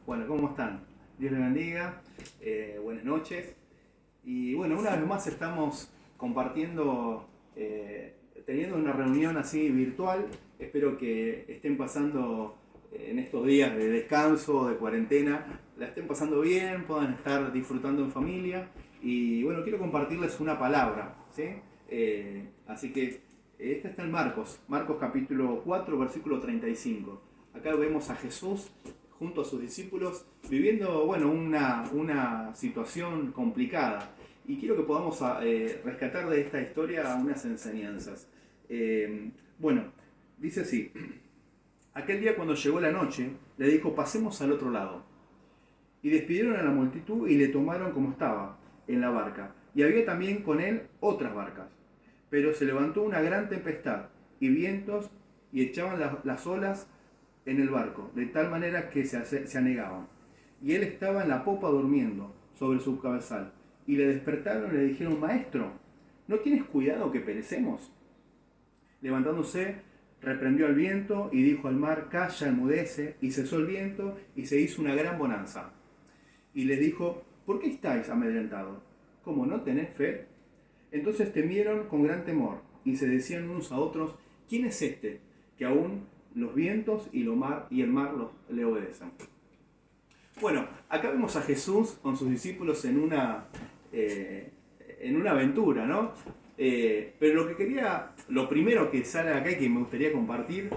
Bueno, ¿cómo están? Dios les bendiga, buenas noches. Y bueno, una vez más estamos compartiendo, teniendo una reunión así virtual. Espero que estén pasando en estos días de descanso, de cuarentena, la estén pasando bien, puedan estar disfrutando en familia. Y bueno, quiero compartirles una palabra, ¿sí? Así que esta está en Marcos capítulo 4, versículo 35. Acá vemos a Jesús junto a sus discípulos viviendo, bueno, una situación complicada. Y quiero que podamos rescatar de esta historia unas enseñanzas. Bueno, dice así: aquel día cuando llegó la noche, le dijo, pasemos al otro lado. Y despidieron a la multitud y le tomaron como estaba, en la barca. Y había también con él otras barcas. Pero se levantó una gran tempestad y vientos y echaban las olas en el barco, de tal manera que se anegaban. Y él estaba en la popa durmiendo sobre su cabezal. Y le despertaron y le dijeron, Maestro, ¿no tienes cuidado que perecemos? Levantándose, reprendió al viento y dijo al mar, calla, enmudece, y cesó el viento y se hizo una gran bonanza. Y les dijo, ¿por qué estáis amedrentados? ¿Cómo no tenés fe? Entonces temieron con gran temor y se decían unos a otros, ¿quién es este que aún los vientos y el mar le obedecen? Bueno, acá vemos a Jesús con sus discípulos en una aventura, ¿no? Pero lo primero que sale acá y que me gustaría compartir,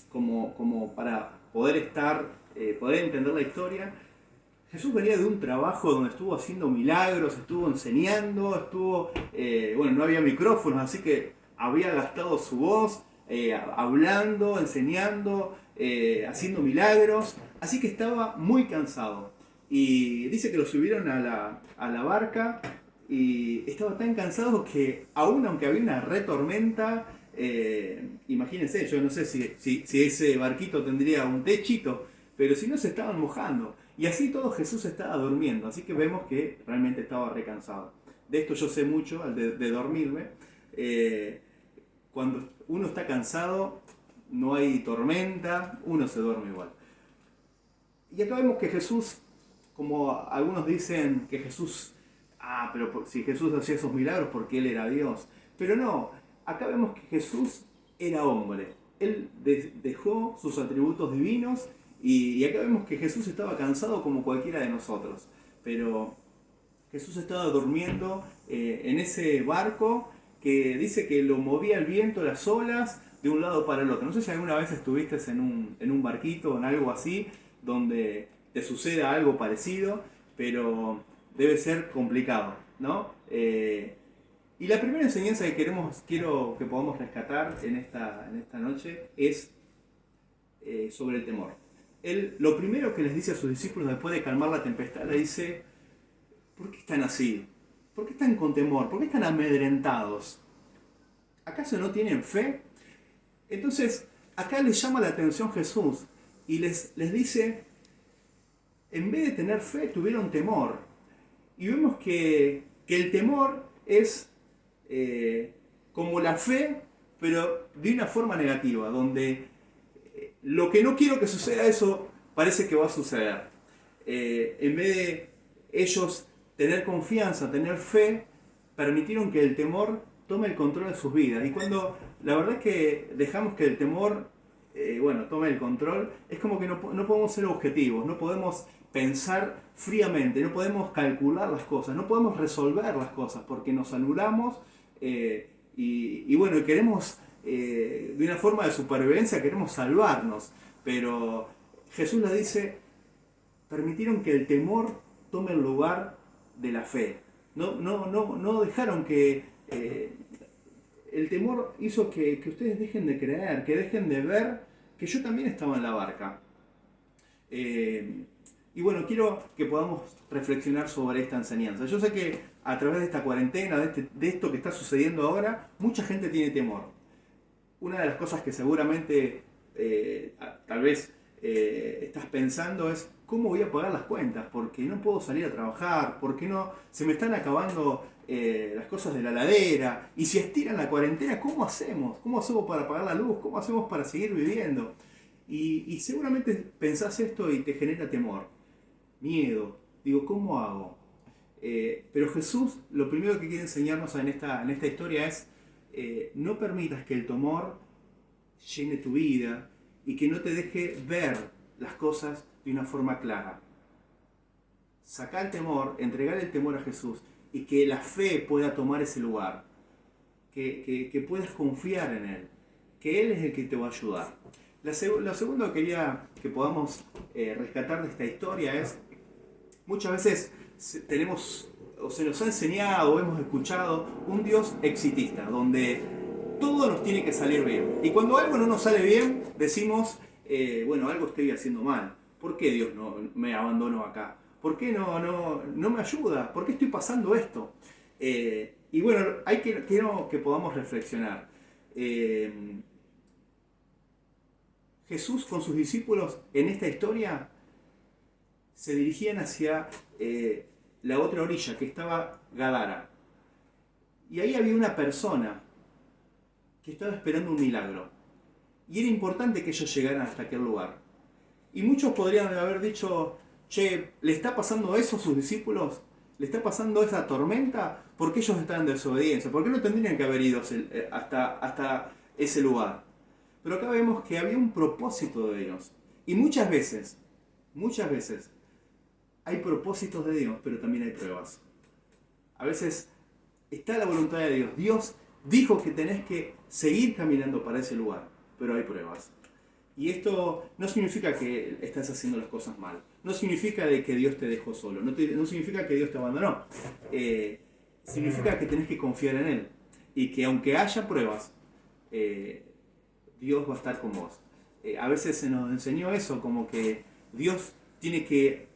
como para poder poder entender la historia. Jesús venía de un trabajo donde estuvo haciendo milagros, estuvo enseñando, bueno, no había micrófonos, así que había gastado su voz hablando, enseñando, haciendo milagros, así que estaba muy cansado. Y dice que lo subieron a la barca y estaba tan cansado que aún aunque había una retormenta, imagínense, yo no sé si ese barquito tendría un techito, pero si no se estaban mojando. Y así todo Jesús estaba durmiendo, así que vemos que realmente estaba recansado. De esto yo sé mucho, de dormirme. Cuando uno está cansado, no hay tormenta, uno se duerme igual. Y acá vemos que Jesús, como algunos dicen que Jesús, pero si Jesús hacía esos milagros porque Él era Dios. Pero no, acá vemos que Jesús era hombre. Él dejó sus atributos divinos y acá vemos que Jesús estaba cansado como cualquiera de nosotros. Pero Jesús estaba durmiendo en ese barco que dice que lo movía el viento, las olas, de un lado para el otro. No sé si alguna vez estuviste en un barquito o en algo así, donde te suceda algo parecido, pero debe ser complicado, ¿no? Y la primera enseñanza que quiero que podamos rescatar en esta noche es sobre el temor. Él, lo primero que les dice a sus discípulos después de calmar la tempestad, le dice, ¿por qué están así? ¿Por qué están con temor? ¿Por qué están amedrentados? ¿Acaso no tienen fe? Entonces, acá les llama la atención Jesús y les dice, en vez de tener fe, tuvieron temor. Y vemos que el temor es como la fe, pero de una forma negativa, donde lo que no quiero que suceda, eso parece que va a suceder. En vez de ellos tener confianza, tener fe, permitieron que el temor tome el control de sus vidas. Y cuando la verdad es que dejamos que el temor tome el control, es como que no podemos ser objetivos, no podemos pensar fríamente, no podemos calcular las cosas, no podemos resolver las cosas, porque nos anulamos y queremos, de una forma de supervivencia, queremos salvarnos. Pero Jesús le dice, permitieron que el temor tome el lugar de la fe. No dejaron que el temor hizo que ustedes dejen de creer, que dejen de ver que yo también estaba en la barca. Y bueno, quiero que podamos reflexionar sobre esta enseñanza. Yo sé que a través de esta cuarentena, de esto que está sucediendo ahora, mucha gente tiene temor. Una de las cosas que seguramente tal vez estás pensando es, ¿cómo voy a pagar las cuentas? Porque no puedo salir a trabajar, porque no se me están acabando las cosas de la heladera. Y si estiran la cuarentena, ¿cómo hacemos? ¿Cómo hacemos para pagar la luz? ¿Cómo hacemos para seguir viviendo? Y seguramente pensás esto y te genera temor, miedo. Digo, ¿cómo hago? Pero Jesús lo primero que quiere enseñarnos en esta historia es no permitas que el temor llene tu vida y que no te deje ver las cosas de una forma clara. Saca el temor, entregar el temor a Jesús y que la fe pueda tomar ese lugar, que puedas confiar en Él, que Él es el que te va a ayudar. Lo segundo que quería que podamos rescatar de esta historia es, muchas veces tenemos o se nos ha enseñado o hemos escuchado un Dios exitista, donde todo nos tiene que salir bien. Y cuando algo no nos sale bien, decimos, bueno, algo estoy haciendo mal. ¿Por qué Dios no me abandonó acá? ¿Por qué no me ayuda? ¿Por qué estoy pasando esto? Y bueno, quiero que podamos reflexionar. Jesús con sus discípulos en esta historia se dirigían hacia la otra orilla, que estaba Gadara. Y ahí había una persona que estaba esperando un milagro. Y era importante que ellos llegaran hasta aquel lugar. Y muchos podrían haber dicho, che, ¿le está pasando eso a sus discípulos? ¿Le está pasando esa tormenta? ¿Por qué ellos están en desobediencia? ¿Por qué no tendrían que haber ido hasta ese lugar? Pero acá vemos que había un propósito de Dios. Y muchas veces, hay propósitos de Dios, pero también hay pruebas. A veces está la voluntad de Dios. Dios dijo que tenés que seguir caminando para ese lugar, pero hay pruebas. Y esto no significa que estás haciendo las cosas mal. No significa de que Dios te dejó solo. No significa que Dios te abandonó. Significa que tenés que confiar en Él. Y que aunque haya pruebas, Dios va a estar con vos. A veces se nos enseñó eso, como que Dios tiene que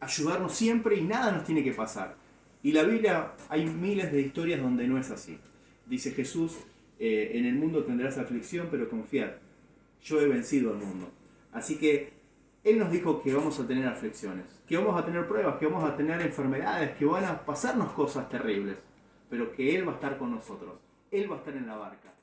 ayudarnos siempre y nada nos tiene que pasar. Y en la Biblia hay miles de historias donde no es así. Dice Jesús, en el mundo tendrás aflicción, pero confiad, yo he vencido al mundo. Así que Él nos dijo que vamos a tener aflicciones, que vamos a tener pruebas, que vamos a tener enfermedades, que van a pasarnos cosas terribles, pero que Él va a estar con nosotros. Él va a estar en la barca.